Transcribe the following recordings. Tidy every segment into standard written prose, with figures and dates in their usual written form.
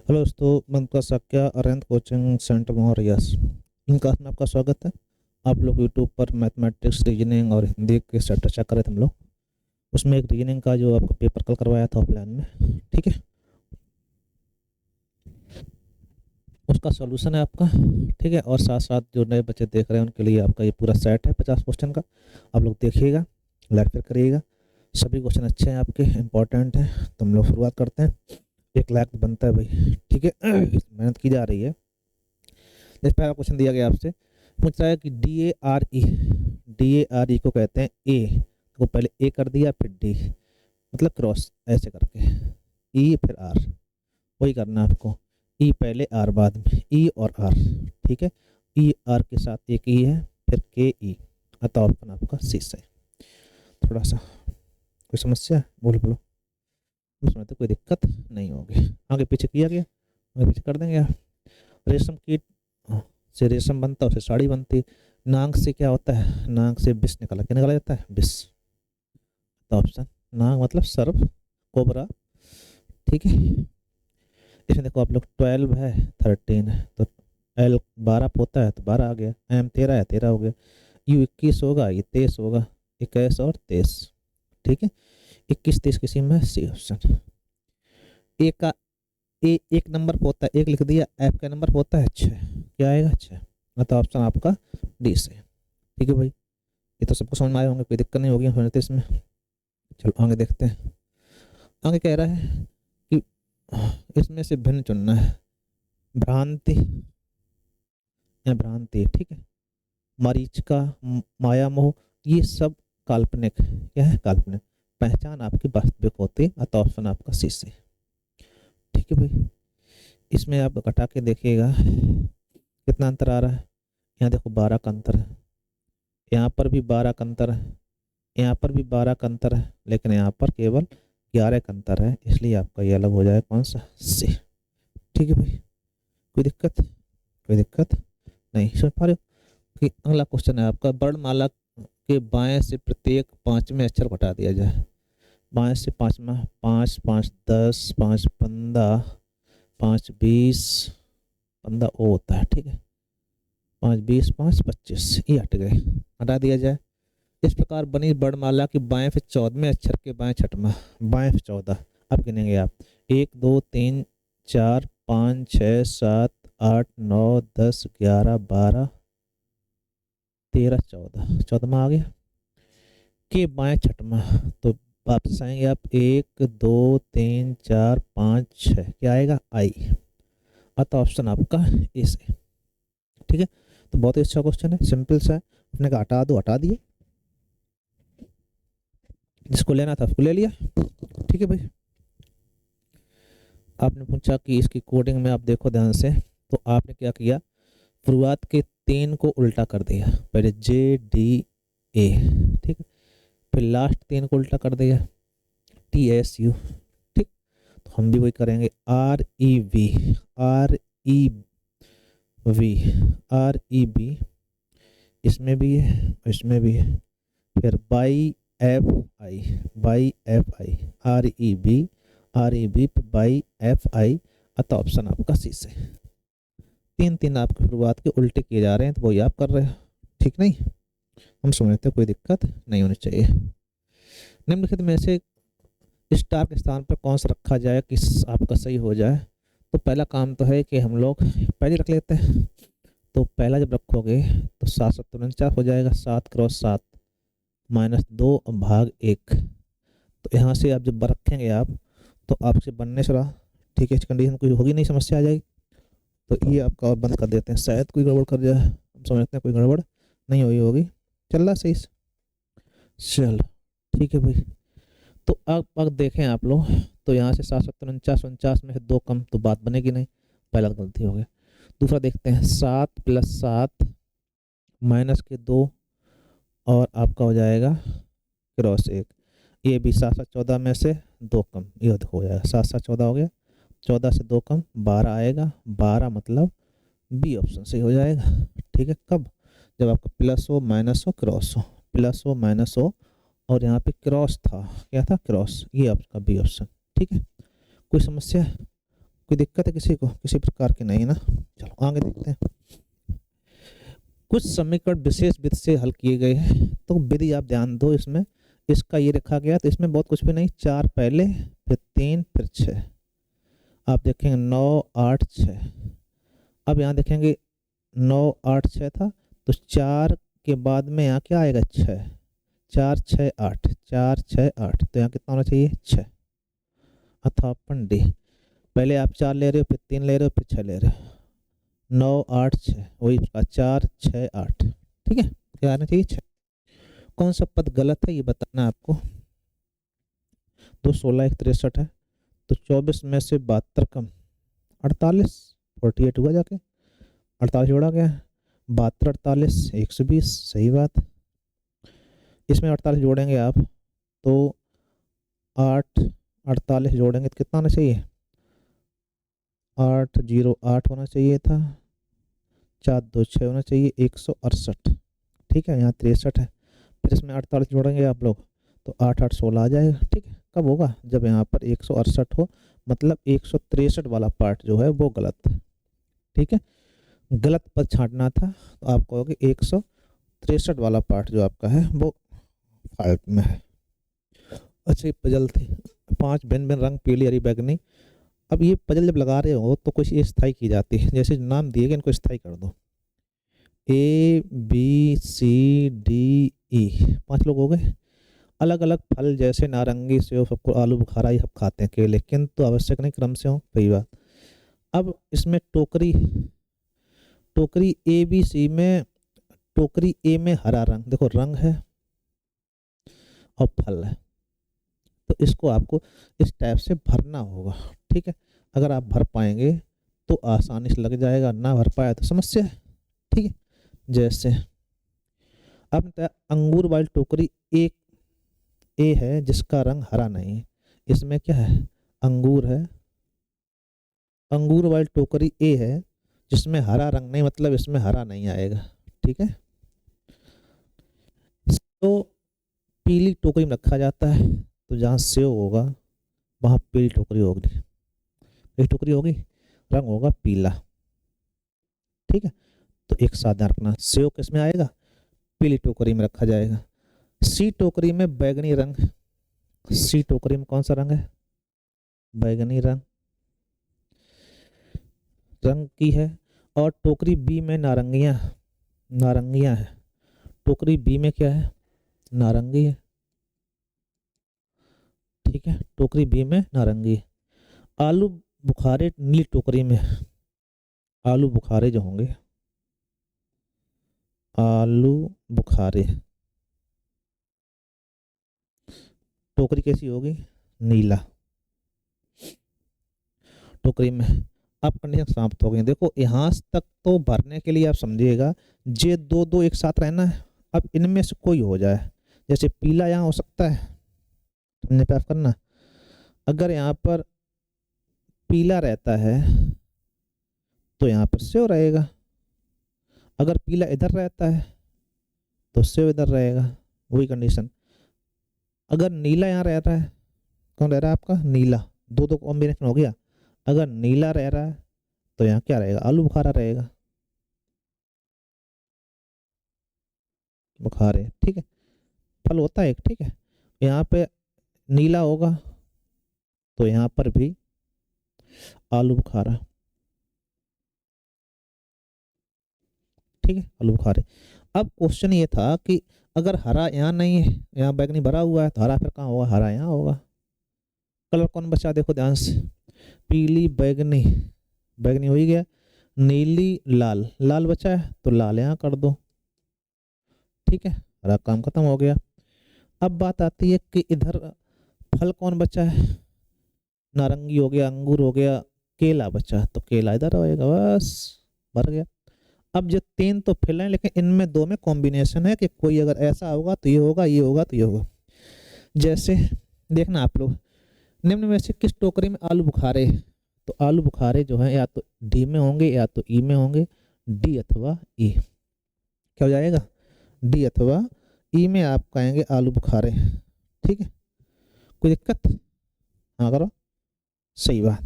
Hello दोस्तों, मैं आपका Sakya अरेंत coaching centre मोहरियास in class में आपका स्वागत है। आप लोग यूट्यूब पर मैथमेटिक्स, रीजनिंग और हिंदी के सेट चर्चा कर रहे थे हम लोग। उसमें एक रीजनिंग का जो आपका पेपर कल करवाया था ऑफलाइन में, ठीक है, उसका सॉल्यूशन है आपका, ठीक है। और साथ साथ जो नए बच्चे देख रहे हैं उनके लिए आपका ये पूरा सेट है 50 क्वेश्चन का। आप लोग देखिएगा, लाइक फिर करिएगा। सभी क्वेश्चन अच्छे हैं आपके, इंपॉर्टेंट हैं। तो हम लोग शुरुआत करते हैं। 1 लाख तो बनता है भाई, ठीक है। मेहनत की जा रही है। इस पहला क्वेश्चन दिया गया आपसे, पूछ रहा है कि डी ए आर ई को कहते हैं ए। तो पहले ए कर दिया, फिर डी, मतलब क्रॉस ऐसे करके, ई फिर आर। वही करना है आपको, ई पहले आर बाद में, ई और आर, ठीक है। ई आर के साथ एक ई है, फिर के ई। अतः ऑप्शन आपका सी से। थोड़ा सा कोई समस्या है? बोलो बोलो, उसमें तो कोई दिक्कत नहीं होगी। आगे पीछे किया गया, आगे पीछे कर देंगे आप। रेशम कीट से रेशम बनता है, उससे साड़ी बनती। नाक से क्या होता है? नाक से विष निकला, क्या निकला जाता है? विष। तो ऑप्शन नाक मतलब सर्प, कोबरा, ठीक है। इसमें देखो आप लोग 12 है, 13 है, तो एल 12 होता है तो 12 आ गया। एम 13 है, 13 हो गया। यू 21 होगा, ये 23 होगा। 21 और 23, ठीक है। 21 23 किसी में सी ऑप्शन। ए का ए एक नंबर पे होता है, एक लिख दिया। एफ का नंबर पे होता है 6, क्या आएगा? 6। मतलब ऑप्शन आपका डी से, ठीक है भाई। ये तो सबको समझ में आए होंगे, कोई दिक्कत नहीं होगी हमें तो इसमें। चलो आगे देखते हैं। आगे कह रहा है कि इसमें से भिन्न चुनना है। भ्रांति या भ्रांति, ठीक है। मरीचिका, माया मोह, ये सब काल्पनिक। क्या है? काल्पनिक। पहचान आपकी वास्तविक होती है। अतः ऑप्शन आपका सी से, ठीक है भाई। इसमें आप घटा के देखिएगा कितना अंतर आ रहा है। यहाँ देखो 12 का अंतर है, यहाँ पर भी 12 का अंतर है, यहाँ पर भी 12 का अंतर है, लेकिन यहाँ पर केवल 11 का अंतर है। इसलिए आपका ये अलग हो जाएगा, कौन सा? सी, ठीक है भाई। कोई दिक्कत? कोई दिक्कत नहीं। समझ पा रहे हो कि अगला क्वेश्चन है आपका, वर्णमाला के बाएं से प्रत्येक 5वें अक्षर घटा दिया जाए। बाएं से 5वां, 5 5 10, 5 15, 5 20, 15 ओ होता है, ठीक है। 5 20, 5 25, ये हट गए, हटा दिया जाए। इस प्रकार बनी वर्णमाला की बाएं से 14वें अक्षर के बाएं छठवां, बाएं से 14। अब गिनेंगे आप, 1 2 3 4 5 6 7 8 9 10 11 12 13 14, 14वां आ गया के बाएं छठवां। तो वापस आएंगे आप, 1 2 3 4 5 6, क्या आएगा? आई। अतः ऑप्शन आपका ए से, ठीक है। तो बहुत ही अच्छा क्वेश्चन है, सिंपल सा है। अपने का हटा दो, हटा दिए। जिसको लेना था उसको ले लिया, ठीक है भाई। आपने पूछा कि इसकी कोडिंग में आप देखो ध्यान से, तो आपने क्या किया, शुरुआत के 3 को उल्टा कर दिया। पहले जे डी ए, ठीक है। फिर लास्ट 3 को उल्टा कर दिया, टी एस यू, ठीक। तो हम भी वही करेंगे, R E V, R E V, R E B, इसमें भी है, इसमें भी है। फिर by F I, by F I, R E B, R E B by F I. अतः ऑप्शन आपका सी से। 3 आपकी शुरुआत के उल्टे किए जा रहे हैं, तो वही आप कर रहे हो, ठीक नहीं? हम समझते हैं कोई दिक्कत नहीं होनी चाहिए। निम्नलिखित में से स्टार के स्थान पर कौन सा रखा जाए कि आपका सही हो जाए। तो पहला काम तो है कि हम लोग पहले रख लेते हैं। तो पहला जब रखोगे तो 7 7 49 हो जाएगा। 7 क्रॉस 7 -2 भाग 1। तो यहाँ से आप जब रखेंगे आप, तो आपसे बनने से रहा, ठीक है। इस कंडीशन कोई होगी नहीं, समस्या आ जाएगी। तो ये आपका और बंद कर देते हैं, शायद कोई गड़बड़ कर जाए। हम समझते हैं कोई गड़बड़ नहीं हुई होगी, चल रहा सही से। चलो ठीक है भाई। तो अब देखें आप लोग, तो यहाँ से 7 7 49 49 में से 2 कम, तो बात बनेगी नहीं, पहला गलती हो गया। दूसरा देखते हैं, 7 + 7 -2 और आपका हो जाएगा क्रॉस 1। ये भी 7 7 14 में से 2 कम, ये हो जाएगा। 7 7 14 हो गया, 14 से 2 कम 12 आएगा। 12 मतलब बी ऑप्शन सही हो जाएगा, ठीक है। कब? जब आपका प्लस हो, माइनस हो, क्रॉस हो, प्लस हो, माइनस हो, और यहाँ पे क्रॉस था, क्या था? क्रॉस। ये आपका बी ऑप्शन, ठीक है। कोई समस्या है? कोई दिक्कत है किसी को, किसी प्रकार की नहीं ना। चलो आगे देखते हैं। कुछ समीकरण विशेष विधि से हल किए गए हैं, तो विधि आप ध्यान दो इसमें। इसका ये रखा गया, तो इसमें बहुत कुछ भी नहीं, 4 पहले फिर 3 फिर 6। आप देखेंगे 9 8 6। अब यहाँ देखेंगे 9 8 6 था, तो 4 के बाद में यहाँ क्या आएगा 6। 4 6 8, 4 6 8, तो यहाँ कितना होना चाहिए 6। अथवा अपन डी, पहले आप 4 ले रहे हो, फिर 3 ले रहे हो, फिर 6 ले रहे हो। 9 8 6, वही इसका 4 6 8। ठीक है, क्या आना चाहिए 6। कौन सा पद गलत है ये बताना है आपको। 2 16 1 63 है, तो 24 में से 72 कम 48, 48 हुआ जाके, 48 जोड़ा गया, 72 48 120, सही बात। इसमें 48 जोड़ेंगे आप, तो 8 48 जोड़ेंगे तो कितना होना चाहिए, 8 0 8 होना चाहिए था, 4 2 6 होना चाहिए, 168। ठीक है, यहाँ 63 है, फिर इसमें 48 जोड़ेंगे आप लोग, तो 8 8 16 आ जाएगा। ठीक है, कब होगा, जब यहाँ पर 168 हो, मतलब 163 वाला पार्ट जो है वो गलत है। ठीक है, गलत पद छांटना था, तो आप कहोगे 163 वाला पार्ट जो आपका है वो फाल्ट में है। अच्छा, ये पजल थी, 5 भिन्न भिन्न रंग, पीली हरी बैगनी। अब ये पजल जब लगा रहे हो तो कुछ ये स्थाई की जाती है, जैसे नाम दिए गए इनको स्थाई कर दो। A B C D E, 5 लोग हो गए। अलग अलग फल जैसे नारंगी, सेब, सबको आलू बुखारा ये सब खाते हैं, केले, किंतु आवश्यक नहीं क्रम से हो, सही बात। अब इसमें टोकरी A B C में, टोकरी A में हरा रंग, देखो रंग है और फल है, तो इसको आपको इस टाइप से भरना होगा। ठीक है, अगर आप भर पाएंगे तो आसानी से लग जाएगा, ना भर पाया तो समस्या है। ठीक है, जैसे अब अंगूर वाली टोकरी एक ए है जिसका रंग हरा नहीं है, इसमें क्या है अंगूर है। अंगूर वाली टोकरी ए है जिसमें हरा रंग नहीं, मतलब इसमें हरा नहीं आएगा। ठीक है, तो पीली टोकरी में रखा जाता है, तो जहाँ सेव होगा वहाँ पीली टोकरी होगी, पीली टोकरी होगी, रंग होगा पीला। ठीक है, तो एक साथ ध्यान रखना, सेव किस में आएगा, पीली टोकरी में रखा जाएगा। सी टोकरी में बैगनी रंग, सी टोकरी में कौन सा रंग है, बैगनी रंग की है। और टोकरी बी में नारंगियां, नारंगियां है, टोकरी बी में क्या है, नारंगी है। ठीक है, टोकरी बी में नारंगी है। आलू बुखारे नीली टोकरी में, आलू बुखारे जो होंगे, आलू बुखारे टोकरी कैसी होगी, नीला टोकरी में। अब कंडीशन समाप्त हो गई। देखो यहाँ तक तो भरने के लिए आप समझिएगा, जे दो दो एक साथ रहना है। अब इनमें से कोई हो जाए, जैसे पीला यहाँ हो सकता है, हमने पैफ करना, अगर यहाँ पर पीला रहता है तो यहाँ पर सेव रहेगा, अगर पीला इधर रहता है तो सेव इधर रहेगा, वही कंडीशन। अगर नीला यहाँ रह रहा है, कौन रह रहा है आपका, नीला, दो दो कॉम्बिनेशन हो गया। अगर नीला रह रहा है तो यहाँ क्या रहेगा, आलू बुखारा रहेगा, बुखारे। ठीक है, फल होता है एक। ठीक है, यहाँ पे नीला होगा तो यहाँ पर भी आलू बुखारा। ठीक है, आलू बुखारे। अब क्वेश्चन ये था कि अगर हरा यहाँ नहीं है, यहाँ बैगनी भरा हुआ है, तो हरा फिर कहाँ होगा, हरा यहाँ होगा। कलर कौन बचा, देखो ध्यान से, पीली बैगनी, बैगनी हो ही गया, नीली लाल, लाल बचा है तो लाल यहाँ कर दो। ठीक है, हरा काम खत्म हो गया। अब बात आती है कि इधर फल कौन बचा है, नारंगी हो गया, अंगूर हो गया, केला बचा, तो केला इधर आएगा, बस भर गया। अब जो 3 तो फिल हैं, लेकिन इनमें 2 में कॉम्बिनेशन है कि कोई अगर ऐसा होगा तो ये होगा, ये होगा तो ये होगा। जैसे देखना आप लोग, निम्न में से किस टोकरी में आलू बुखारे, तो आलू बुखारे जो है या तो डी में होंगे या तो ई में होंगे, डी अथवा ई। क्या हो जाएगा, डी अथवा ई में आप कहेंगे आलू बुखारे। ठीक है, कोई दिक्कत, हाँ करो, सही बात,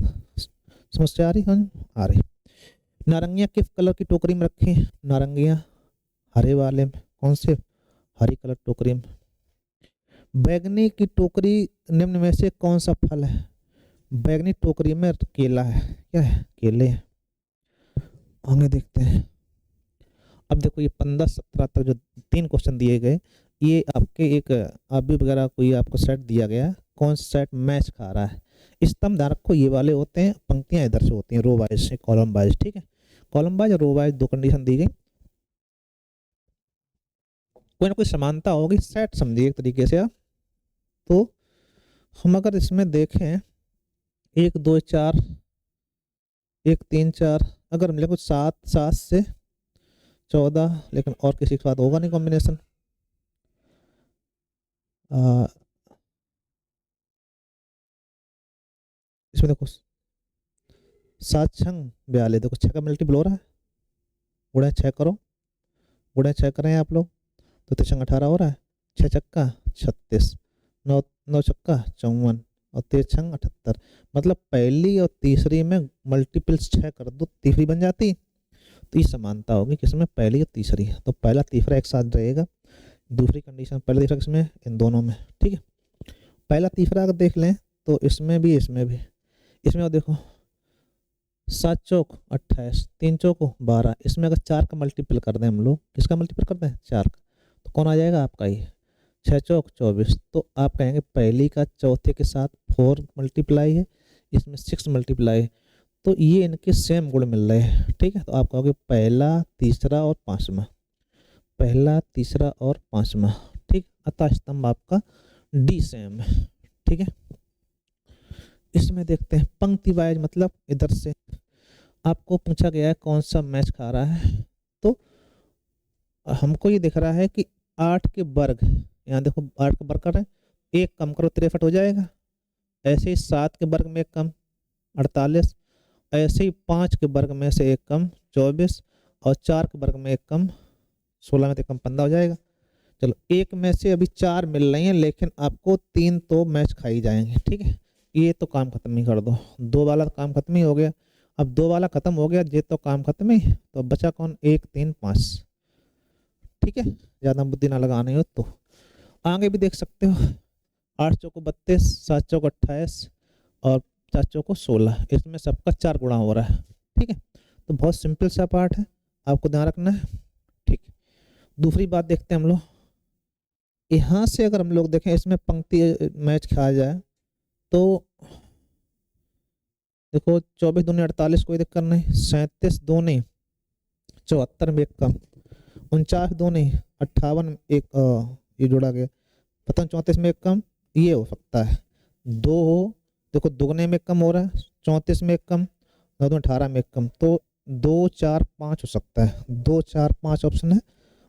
समस्या आ रही है? आ रही। नारंगियाँ किस कलर की टोकरी में रखी हैं? नारंगियाँ हरे वाले में। कौन से? हरी कलर टोकरी में। बैगनी की टोकरी निम्न में से कौन सा फल है? बैगनी टोकरी में केला है। क्या है? केले हैं। आगे देखते हैं। अब देखो ये 15-17 तक जो 3 क्वेश्चन दिए गए, ये आपके एक आबी वगैरह कोई आपको सेट दिया गया है, कौन सा सेट मैच खा रहा है। स्तंभ ध्यान रखो ये वाले होते हैं, पंक्तियां इधर से होती हैं, रो वाइज से कॉलम वाइज। ठीक है, कॉलम वाइज और रो वाइज 2 कंडीशन दी गई, कोई ना कोई समानता होगी, सेट समझिए एक तरीके से आप। तो हम अगर इसमें देखें 1 2 4 1 3 4, अगर हम कुछ 7 7 से 14, लेकिन और किसी के साथ होगा नहीं कॉम्बिनेशन। इसमें देखो 7 छंग 42, देखो 6 का मल्टीपल हो रहा है, गुणा 6 करो, गुणा 6 करें आप लोग तो 3 18 हो रहा है, 6 छक्का 36, 9 9 छक्का 54 और 13 छंग 78। मतलब पहली और तीसरी में मल्टीपल 6 कर दो, तीसरी बन जाती। तो ये समानता होगी किसमें? पहली और तीसरी। तो पहला तीसरा एक साथ रहेगा। दूसरी कंडीशन पहला तीसरा किसमें? इन दोनों में। ठीक है, पहला तीसरा अगर देख लें तो इसमें भी इसमें भी, इसमें और देखो 7 चौक 28, 3 चौक 12, इसमें अगर 4 का मल्टीपल कर दें हम लोग, किसका मल्टीपल कर दें? 4 का, तो कौन आ जाएगा आपका? ये 6 चौक 24। तो आप कहेंगे पहली का चौथे के साथ 4 मल्टीप्लाई है, इसमें 6 मल्टीप्लाई है, तो ये इनके सेम गुण मिल रहे हैं। ठीक है, तो आप कहोगे पहला तीसरा और पांचवा, पहला तीसरा और पांचवा। ठीक, अतः स्तंभ आपका डी सेम है। ठीक है, इसमें देखते हैं पंक्ति वाइज, मतलब इधर से आपको पूछा गया है कौन सा मैच खा रहा है। तो हमको ये दिख रहा है कि 8 के वर्ग, यहाँ देखो 8 का वर्ग कर रहे हैं, एक कम करो 63 हो जाएगा। ऐसे ही 7 के वर्ग में एक कम 48, ऐसे ही 5 के वर्ग में से एक कम 24, और 4 के वर्ग में एक कम 16 में से कम 15 हो जाएगा। चलो एक में से अभी 4 मिल रही हैं, लेकिन आपको 3 तो मैच खाई जाएंगे। ठीक है, ये तो काम खत्म ही कर दो, 2 वाला काम खत्म ही हो गया। अब 2 वाला खत्म हो गया, ये तो काम खत्म ही, तो अब बचा कौन? 1 3 5। ठीक है, ज़्यादा बुद्धि ना लगानी हो तो आगे भी देख सकते हो। 8 चौको 32, 7 चौको 28 और 4 चौको 16, इसमें सबका 4 गुणा हो रहा है। ठीक है, तो बहुत सिंपल सा पार्ट है, आपको ध्यान रखना है। ठीक, दूसरी बात देखते हैं हम लोग। यहाँ से अगर हम लोग देखें इसमें पंक्ति मैच खाया जाए तो देखो 24 दूनी 48, कोई दिक्कत नहीं। 37 दूनी 74 में एक कम, 49 दूनी 58 एक ये जोड़ा गया, पता 34 में एक कम, ये हो सकता है। 2 हो, देखो दुगने में एक कम हो रहा है, 34 में एक कम, 2 18 में एक कम, तो 2 4 5 हो सकता है। 2 4 5 ऑप्शन है,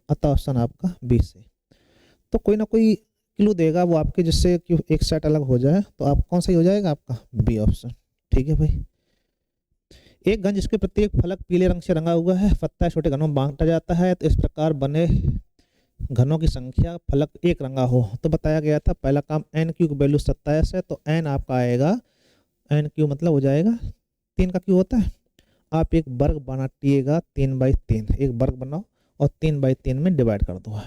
अतः ऑप्शन आपका 20 है। तो कोई ना कोई क्लू देगा वो आपके, जिससे कि एक सेट अलग हो जाए। तो आप कौन सा ही हो जाएगा? आपका बी ऑप्शन। ठीक है भाई, एक घन जिसके प्रत्येक फलक पीले रंग से रंगा हुआ है, पत्ता छोटे घनों में बांटा जाता है, तो इस प्रकार बने घनों की संख्या फलक एक रंगा हो। तो बताया गया था पहला काम एन क्यू की वैल्यू 27 है, तो एन आपका आएगा, एन क्यू मतलब हो जाएगा 3 का क्यू होता है। आप एक वर्ग बनाइएगा 3/3, एक वर्ग बनाओ और 3/3 में डिवाइड कर दो।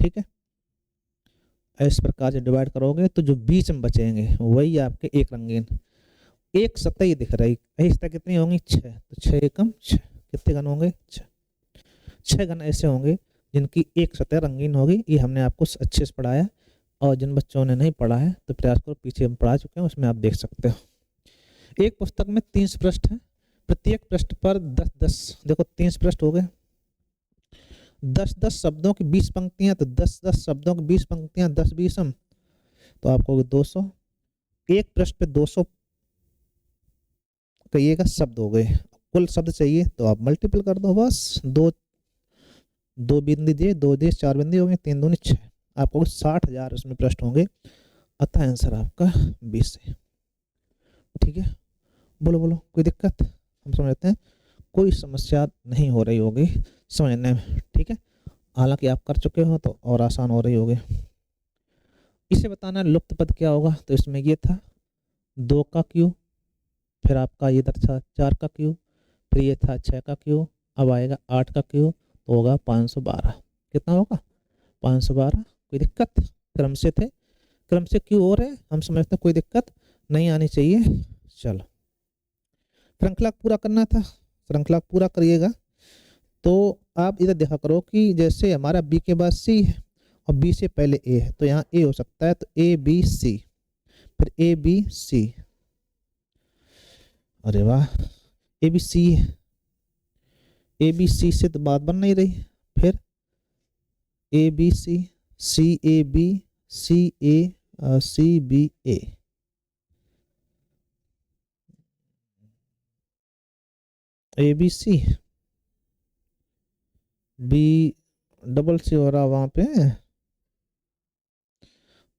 ठीक है, इस प्रकार से डिवाइड करोगे तो जो बीच में बचेंगे वही आपके एक रंगीन। एक सतह ही दिख रही है, सतह कितनी होंगी? 6, तो 6 एकम 6, कितने घन होंगे? 6 घन ऐसे होंगे जिनकी एक सतह रंगीन होगी। ये हमने आपको अच्छे से पढ़ाया, और जिन बच्चों ने नहीं पढ़ा है तो प्रयास करो, पीछे हम पढ़ा चुके हैं, उसमें आप देख सकते हो। एक पुस्तक में 30 पृष्ठ हैं, प्रत्येक पृष्ठ पर 10-10, देखो 30 पृष्ठ हो गए, 10-10 शब्दों की 20 पंक्तियां, तो 10-10 शब्दों की 20 पंक्तियां, 10-20 तो आपको 200। एक पृष्ठ पे 200 कहिएगा शब्द हो गए। कुल शब्द चाहिए तो आप मल्टीपल कर दो, बस दो बिंदी दिए, 2 दिए, 4 बिंदी हो गए, 3 दूनी 6, आपको 60,000 उसमें पृष्ठ होंगे। अतः आंसर आपका 20 है। ठीक है, बोलो बोलो, कोई दिक्कत? हम समझते हैं कोई समस्या नहीं हो रही होगी समझने में। ठीक है, हालांकि आप कर चुके हो तो और आसान हो रही होगी। इसे बताना लुप्त पद क्या होगा, तो इसमें ये था 2 का क्यू फिर आपका इधर था 4 का क्यूब, फिर ये था 6 का क्यूब, अब आएगा 8 का क्यूब, तो होगा 512। कितना होगा? 512। कोई दिक्कत? क्रम से थे, क्रम से क्यों हो रहे, हम समझते हैं कोई दिक्कत नहीं आनी चाहिए। चलो, श्रृंखला पूरा करना था, श्रृंखला पूरा करिएगा। तो आप इधर देखा करो कि जैसे हमारा बी के बाद सी है और बी से पहले ए है, तो यहाँ ए हो सकता है, तो ए बी सी, फिर ए बी सी। अरे वाह, ए बी सी है, ए बी सी से तो बात बन नहीं रही। फिर A B C, C A B, C A, C B A, A B C, B double C हो रहा वहां पे।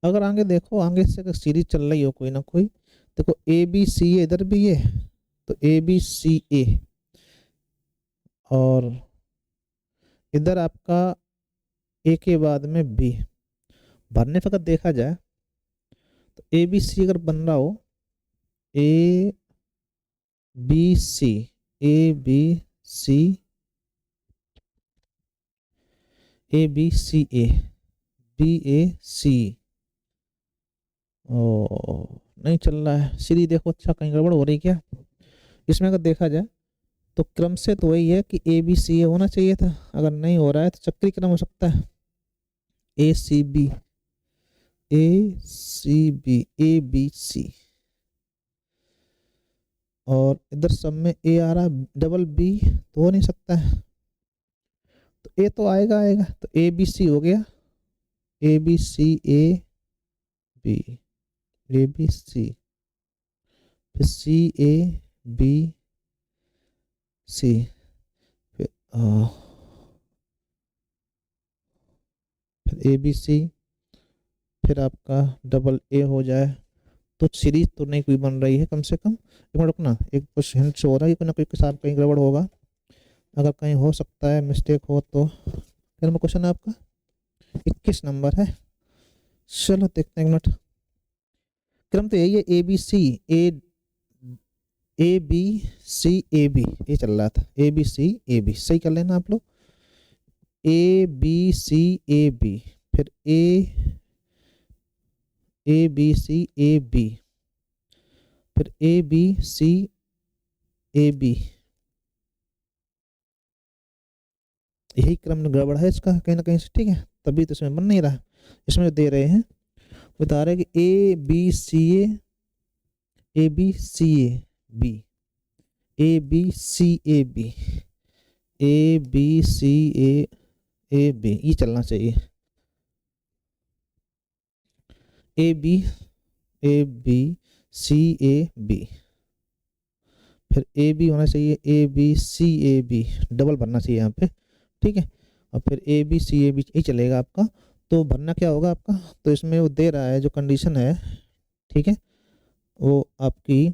अगर आगे देखो, आगे से सीरीज चल रही हो कोई ना कोई, देखो ए बी सी इधर भी है, तो ए बी सी ए, और इधर आपका ए के बाद में बी। भरने पर अगर देखा जाए तो ए बी सी अगर बन रहा हो, A B C, A B C, A B C A, B A C. ओ, नहीं चल रहा है सीरीज, देखो अच्छा कहीं गड़बड़ हो रही क्या इसमें? अगर देखा जाए तो क्रम से तो वही है कि ए बी सी ए होना चाहिए था, अगर नहीं हो रहा है तो चक्री क्रम हो सकता है, A C B, A C B, A B C, और इधर सब में ए आ रहा है, डबल बी तो हो नहीं सकता है, तो ए तो आएगा आएगा, तो ए बी सी हो गया, A B C A B, A B C, फिर सी ए बी सी, फिर ए बी सी, फिर आपका डबल ए हो जाए, तो सीरीज तो नहीं कोई बन रही है कम से कम। एक मिनट रुकना, एक कुछ हिंट शो हो रहा है, कोई ना कोई के साथ कहीं गड़बड़ होगा, अगर कहीं हो सकता है मिस्टेक हो तो। क्या नंबर क्वेश्चन है आपका? 21 नंबर है। चलो देखते हैं, एक मिनट। क्रम तो यही है, A B C A, A B C A B, ये चल रहा था, ए बी सी ए बी, सही कर लेना आप लोग। ए बी सी ए बी, फिर A B C A B, फिर A B C A B, यही क्रम गड़बड़ है इसका कहीं ना कहीं से, ठीक है, तभी तो इसमें बन नहीं रहा। इसमें दे रहे हैं, बता रहे हैं कि A B C A B C A B, A B C A B, A B C A B, ये चलना चाहिए, A B C A B, फिर ए बी होना चाहिए, A B C A B, double भरना चाहिए यहाँ पे, ठीक है, और फिर A B C A B ही चलेगा आपका। तो भरना क्या होगा आपका, तो इसमें वो दे रहा है जो कंडीशन है, ठीक है, वो आपकी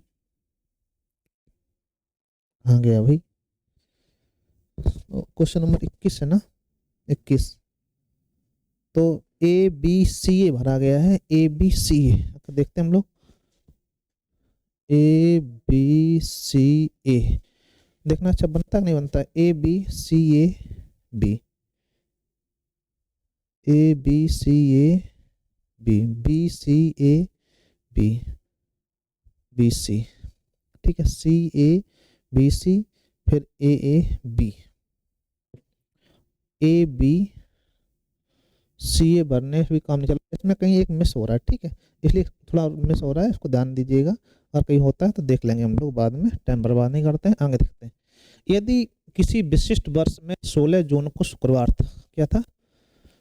कहाँ गया भाई, क्वेश्चन नंबर 21 है ना, 21, तो ए बी सी ए भरा गया है, ए बी सी ए, देखते हैं हम लोग, ए बी सी ए, देखना अच्छा बनता है नहीं बनता है, A B C A B, A B C A B, B C A B, B C, ठीक है, सी ए बी सी, फिर A B, A B C ए भरने से भी काम नहीं चल रहा, इसमें कहीं एक मिस हो रहा है, ठीक है, इसलिए थोड़ा मिस हो रहा है, इसको ध्यान दीजिएगा, और कहीं होता है तो देख लेंगे हम लोग बाद में, टाइम बर्बाद नहीं करते हैं, आगे देखते हैं। यदि किसी विशिष्ट वर्ष में 16 जून को शुक्रवार था, क्या था,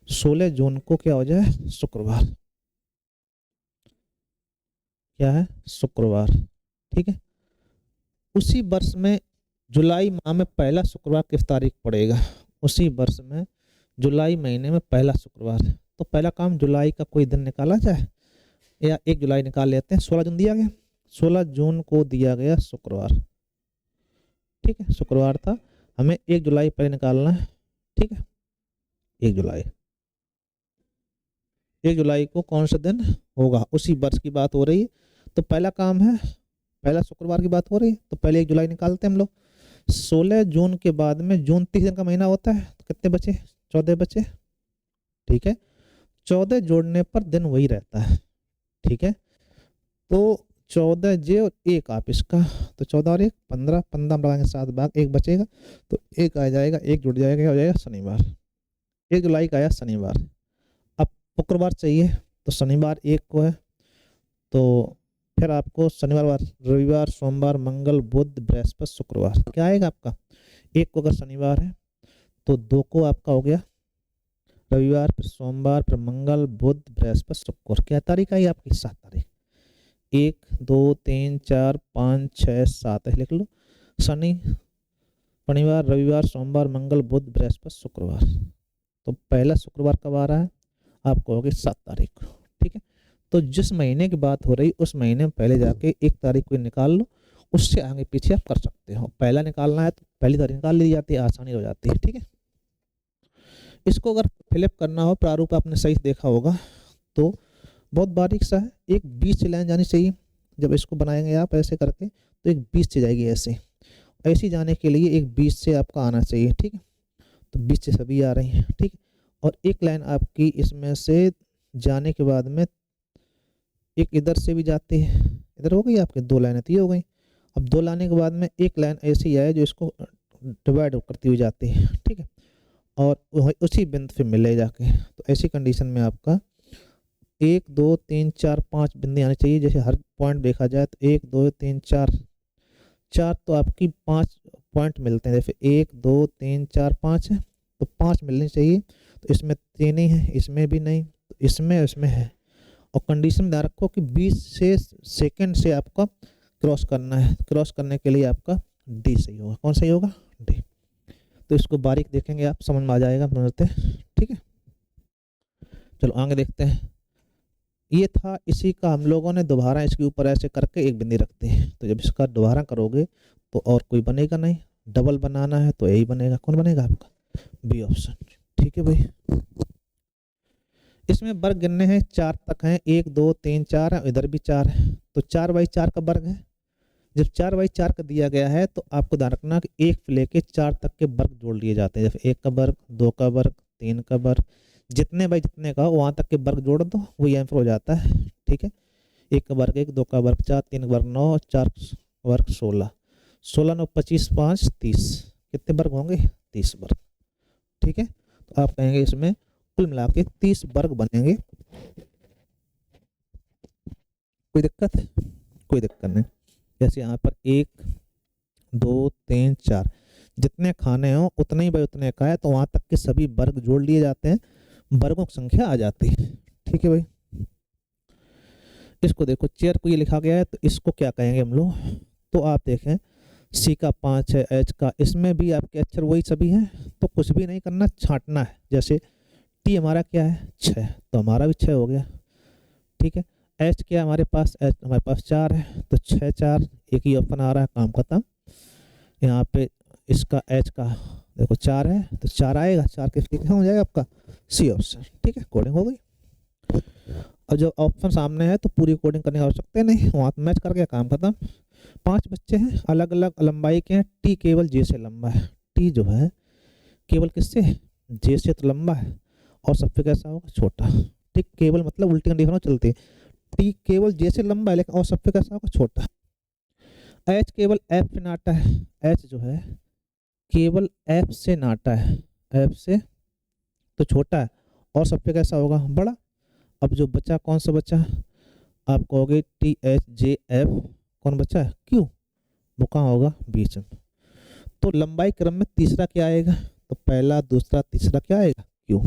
16 जून को क्या हो जाए, शुक्रवार, क्या है, शुक्रवार, ठीक है, उसी वर्ष में जुलाई माह में पहला शुक्रवार किस तारीख पड़ेगा, उसी वर्ष में जुलाई महीने में पहला शुक्रवार है, तो पहला काम जुलाई का कोई दिन निकाला जाए, या 1 जुलाई निकाल लेते हैं, 16 जून दिया गया, 16 जून को दिया गया शुक्रवार, ठीक है, शुक्रवार था, हमें 1 जुलाई पहले निकालना है, ठीक है, 1 जुलाई, 1 जुलाई को कौन सा दिन होगा, उसी वर्ष की बात हो रही है, तो पहला काम है पहला शुक्रवार की बात हो रही है, तो पहले 1 जुलाई निकालते हैं हम लोग। 16 जून के बाद में जून 30 दिन का महीना होता है, तो कितने बचे? 14 बचे। ठीक है, 14 जोड़ने पर दिन वही रहता है। ठीक है, तो 14 जे और 1 आप इसका, तो 14 और 1 15, 15 हम लगाएंगे 7 भाग 1 बचेगा, तो 1 आ जाएगा, 1 जुड़ जाएगा, क्या हो जाएगा? शनिवार। 1 जुलाई का आया शनिवार। अब शुक्रवार चाहिए, तो शनिवार 1 को है, तो फिर आपको शनिवार, रविवार, सोमवार, मंगल, बुध, बृहस्पति, शुक्रवार, क्या आएगा आपका? 1 को अगर शनिवार है तो 2 को आपका हो गया रविवार, फिर सोमवार, फिर मंगल, बुध, बृहस्पति, शुक्र। क्या तारीख आई आपकी? 7 तारीख। 1 2 3 4 5 6 7 है, लिख लो। शनि, शनिवार, रविवार, सोमवार, मंगल, बुध, बृहस्पति, शुक्रवार। तो पहला शुक्रवार कब आ रहा है? आपको होगी 7 तारीख को। ठीक है, तो जिस महीने की बात हो रही उस महीने में पहले जाके 1 तारीख को निकाल लो, उससे आगे पीछे आप कर सकते हो। पहला निकालना है तो पहली तारीख निकाल ली जाती है, आसानी हो जाती है। ठीक है, इसको अगर फिलअप करना हो, प्रारूप आपने सही देखा होगा, तो बहुत बारीक सा है, एक 20 से लाइन जानी चाहिए। जब इसको बनाएंगे आप ऐसे करके, तो एक 20 से जाएगी ऐसे। ऐसे जाने के लिए एक 20 से आपका आना चाहिए। ठीक है, तो 20 से सभी आ रही हैं। ठीक, और एक लाइन आपकी इसमें से जाने के बाद में एक इधर से भी जाती है, इधर हो गई आपकी 2 लाइनें, तो ये हो गई। अब 2 लाने के बाद में एक लाइन ऐसी है जो इसको डिवाइड करती हुई जाती है। ठीक है, और उसी बिंदु पे मिले जाके, तो ऐसी कंडीशन में आपका 1 2 3 4 5 बिंदु आने चाहिए। जैसे हर पॉइंट देखा जाए तो 1 2 3 4 4, तो आपकी 5 पॉइंट मिलते हैं। जैसे 1 2 3 4 5 है, तो 5 मिलनी चाहिए। तो इसमें 3 ही है, इसमें भी नहीं, तो इसमें है। और कंडीशन में ध्यान रखो कि 20 से सेकंड से आपका क्रॉस करना है। क्रॉस करने के लिए आपका डी सही होगा। कौन सही होगा? डी। तो इसको बारीक देखेंगे आप, समझ में आ जाएगा समझते। ठीक है, चलो आगे देखते हैं। ये था, इसी का हम लोगों ने दोबारा इसके ऊपर ऐसे करके एक बिंदी रखते हैं। तो जब इसका दोबारा करोगे तो और कोई बनेगा नहीं, डबल बनाना है तो यही बनेगा। कौन बनेगा आपका? B option. ठीक है भाई, इसमें वर्ग गिनने हैं, 4 तक हैं। 1 2 3 4 है, इधर भी 4 है, तो 4/4 का वर्ग है। जब 4/4 का दिया गया है तो आपको ध्यान रखना कि 1 से लेके 4 तक के वर्ग जोड़ लिए जाते हैं। जैसे 1 का वर्ग, 2 का वर्ग, 3 का वर्ग, जितने बाई जितने का वहां तक के वर्ग जोड़ दो, वही आंसर हो जाता है। ठीक है, 1 का वर्ग 1, 2 का वर्ग 4, 3 का वर्ग 9, 4 वर्ग 16, 16 9 25 5 30, कितने वर्ग होंगे? 30 वर्ग। ठीक है, तो आप कहेंगे इसमें कुल मिला के 30 वर्ग बनेंगे। कोई दिक्कत है? कोई दिक्कत नहीं। जैसे यहाँ पर 1 2 3 4 जितने खाने हो उतने ही बाई उतने का है, तो वहां तक के सभी वर्ग जोड़ लिए जाते हैं, वर्गों की संख्या आ जाती है। ठीक है भाई, इसको देखो, चेयर को ये लिखा गया है, तो इसको क्या कहेंगे हम लोग? तो आप देखें, सी का 5 है, एच का, इसमें भी आपके अक्षर वही सभी हैं, तो कुछ भी नहीं करना, छांटना है। जैसे टी हमारा क्या है? 6, तो हमारा भी 6 हो गया। ठीक है, एच क्या हमारे पास? एच हमारे पास 4 है, तो 6 4, एक ही ऑप्शन आ रहा है, काम खत्म। यहाँ पे इसका एच का देखो 4 है, तो 4 आएगा, 4 के ठीक हो जाएगा आपका सी ऑप्शन। ठीक है, कोडिंग हो गई। और जब ऑप्शन सामने है तो पूरी कोडिंग करने की आवश्यकता नहीं, वहाँ मैच करके काम खत्म। 5 बच्चे हैं, अलग अलग लंबाई के हैं। टी केवल जे से लंबा है। टी जो है केवल किससे? जे से तो लंबा है, और सबसे कैसा होगा? छोटा। ठीक, केवल मतलब उल्टी कंडीशन चलती है। टी केवल जे से लंबा है, लेकिन और सबसे कैसा होगा? छोटा। एच केवल एफ से नाटा है। एच जो है केवल एफ से नाटा है, एफ से तो छोटा है, और सबसे कैसा होगा? बड़ा। अब जो बचा कौन सा बचा? आप कहोगे टी एच जे एफ, कौन बचा है? क्यू। वो कहाँ होगा? बीच में। तो लंबाई क्रम में तीसरा क्या आएगा? तो पहला दूसरा तीसरा क्या आएगा? क्यू।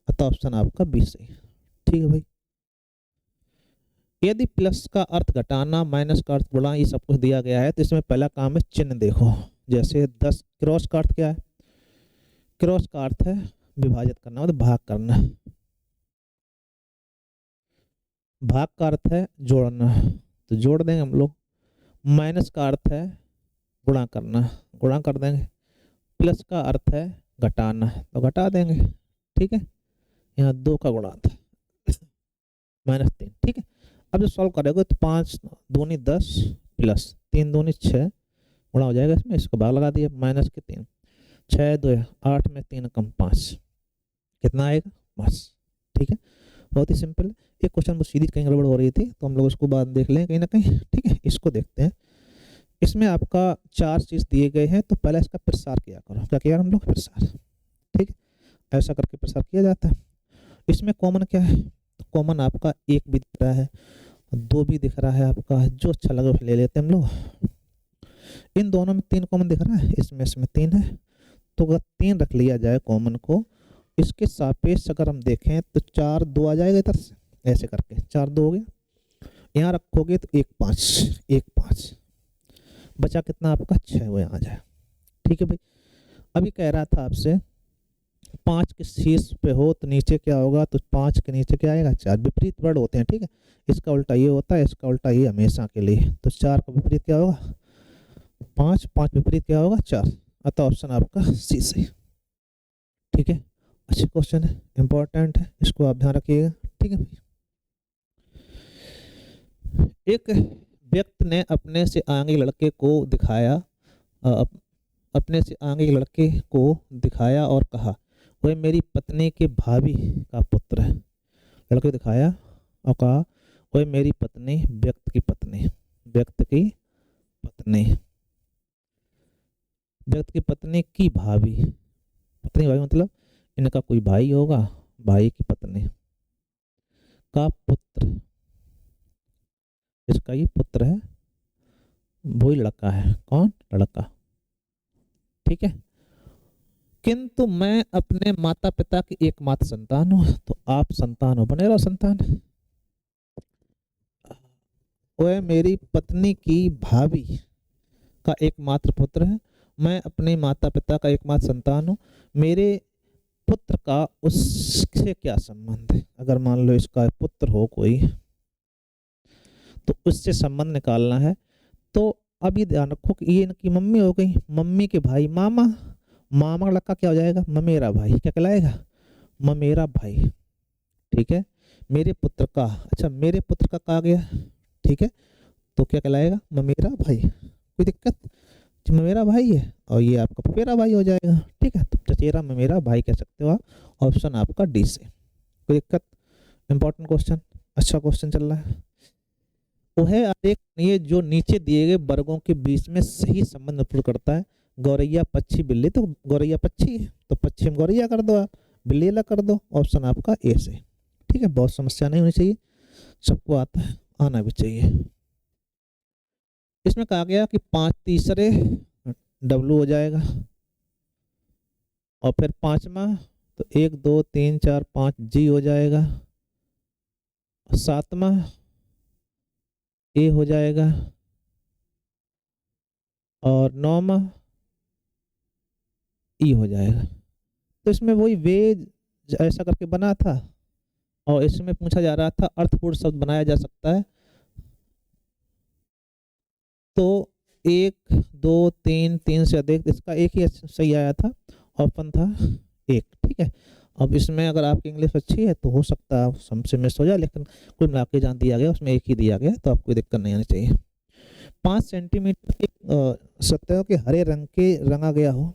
अतः ऑप्शन आपका बी सही। ठीक है भाई, यदि प्लस का अर्थ घटाना, माइनस का अर्थ बढ़ाना, ये सब कुछ दिया गया है, तो इसमें पहला काम है चिन्ह देखो। जैसे 10, क्रॉस का अर्थ क्या है? क्रॉस का अर्थ है विभाजित करना, मतलब भाग करना। भाग का अर्थ है जोड़ना, तो जोड़ देंगे हम लोग। माइनस का अर्थ है गुणा करना, गुणा कर देंगे। प्लस का अर्थ है घटाना, तो घटा देंगे। ठीक है, यहाँ 2 का गुणा था, -3। ठीक है, अब जो सॉल्व करोगे तो 5 दूनी 10, प्लस 3 दूनी 6 गुणा हो जाएगा इसमें, इसको भाग लगा दिया माइनस के 3, 6 2 8 में 3 कम 5, कितना आएगा 5। ठीक है, बहुत ही सिंपल है। एक क्वेश्चन वो सीधी कहीं गड़बड़ हो रही थी तो हम लोग उसको बाद देख लें कहीं ना कहीं। ठीक है, इसको देखते हैं। इसमें आपका 4 चीज़ दिए गए हैं तो पहले इसका प्रसार किया करो। क्या किया हम लोग? प्रसार। ठीक है, ऐसा करके प्रसार किया जाता है। इसमें कॉमन क्या है? तो कॉमन आपका 1 भी दिख रहा है, 2 भी दिख रहा है आपका, जो अच्छा लगे ले लेते हैं हम लोग। इन दोनों में 3 कॉमन दिख रहा है, इसमें 3 है, तो अगर 3 रख लिया जाए कॉमन को, इसके सापेक्ष अगर हम देखें तो 4 2 आ जाएगा इधर से, ऐसे करके 4 2 हो गया। यहाँ रखोगे तो 1 5 बचा कितना आपका 6, वो यहाँ आ जाए। ठीक है भाई, अभी कह रहा था आपसे 5 के शीर्ष पे हो तो नीचे क्या होगा? तो 5 के नीचे क्या आएगा? 4। विपरीत वर्ड होते हैं। ठीक है, इसका उल्टा ये होता है, इसका उल्टा ये हमेशा के लिए। तो 4 का विपरीत क्या होगा? 5, 5 विपरीत क्या होगा? 4। अतः ऑप्शन आपका सी सही। ठीक है, अच्छे क्वेश्चन है, इंपॉर्टेंट है, इसको आप ध्यान रखिएगा। ठीक है, एक व्यक्ति ने अपने से आगे लड़के को दिखाया, अपने से आगे लड़के को दिखाया और कहा, वह मेरी पत्नी के भाभी का पुत्र है। लड़के को दिखाया और कहा, वह मेरी पत्नी, व्यक्ति की पत्नी, व्यक्ति की पत्नी, व्यक्ति की पत्नी की भाभी, पत्नी भाभी मतलब इनका कोई भाई होगा, भाई की पत्नी का पुत्र, इसका ये पुत्र है, वही लड़का है। कौन? लड़का। ठीक है, किंतु मैं अपने माता पिता की एकमात्र संतान हूं, तो आप संतान हो, बने रहो संतान। वह मेरी पत्नी की भाभी का एकमात्र पुत्र है, मैं अपने माता पिता का एकमात्र संतान हूं, मेरे पुत्र का उससे क्या संबंध है? अगर मान लो इसका पुत्र हो कोई तो उससे संबंध निकालना है। तो अभी ध्यान रखो कि ये इनकी मम्मी हो गई, मम्मी के भाई मामा, मामा का लड़का क्या हो जाएगा? ममेरा भाई। क्या कहलाएगा? ममेरा भाई। ठीक है, मेरे पुत्र का, अच्छा मेरे पुत्र का कहा गया। ठीक है, तो क्या कहलाएगा? ममेरा भाई। कोई दिक्कत? ममेरा भाई है और ये आपका पपेरा भाई हो जाएगा। ठीक है, तो चचेरा ममेरा भाई कह सकते हो आप। ऑप्शन आपका डी से। कोई दिक्कत? इंपॉर्टेंट क्वेश्चन, अच्छा क्वेश्चन चल रहा है। वह आरेख ये जो नीचे दिए गए वर्गों के बीच में सही संबंध उत्पन्न करता है। गौरैया पक्षी बिल्ली, तो गौरैया पक्षी है तो पक्षी में गौरैया कर दो, आप बिल्ली अलग कर दो। ऑप्शन आपका ए से। ठीक है, बहुत समस्या नहीं होनी चाहिए, सबको आता है, आना भी चाहिए। इसमें कहा गया कि 5 तीसरे डब्लू हो जाएगा और फिर 5वां तो 1 2 3 4 5 जी हो जाएगा, 7वां ए हो जाएगा और 9वां ई हो जाएगा। तो इसमें वही वे ऐसा करके बना था और इसमें पूछा जा रहा था अर्थपूर्ण शब्द बनाया जा सकता है। तो 1 2 3 3 से अधिक, इसका एक ही सही आया था, ऑप्शन था 1। ठीक है, अब इसमें अगर आपकी इंग्लिश अच्छी है तो हो सकता है हमसे मिस हो जाए, लेकिन कुल मिला के जहाँ दिया गया उसमें एक ही दिया गया, तो आपको दिक्कत नहीं आनी चाहिए। 5 सेंटीमीटर के सतह के हरे रंग के रंगा गया हो,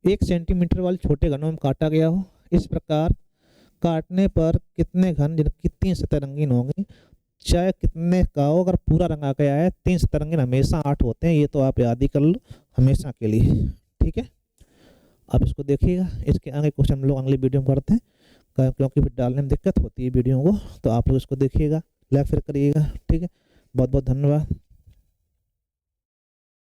1 सेंटीमीटर वाले छोटे घनों में काटा गया हो। इस प्रकार काटने पर कितने घन जिनकी 3 सतह रंगीन होंगी? चाहे कितने का हो, अगर पूरा रंगा गया है 3 सतह रंगीन हमेशा 8 होते हैं, ये तो आप याद ही कर लो हमेशा के लिए। ठीक है, आप इसको देखिएगा। इसके आगे क्वेश्चन हम लोग अगली वीडियो में करते हैं, क्योंकि फिर डालने में दिक्कत होती है वीडियो को, तो आप लोग इसको देखिएगा, लाइक फिर करिएगा। ठीक है, बहुत बहुत धन्यवाद।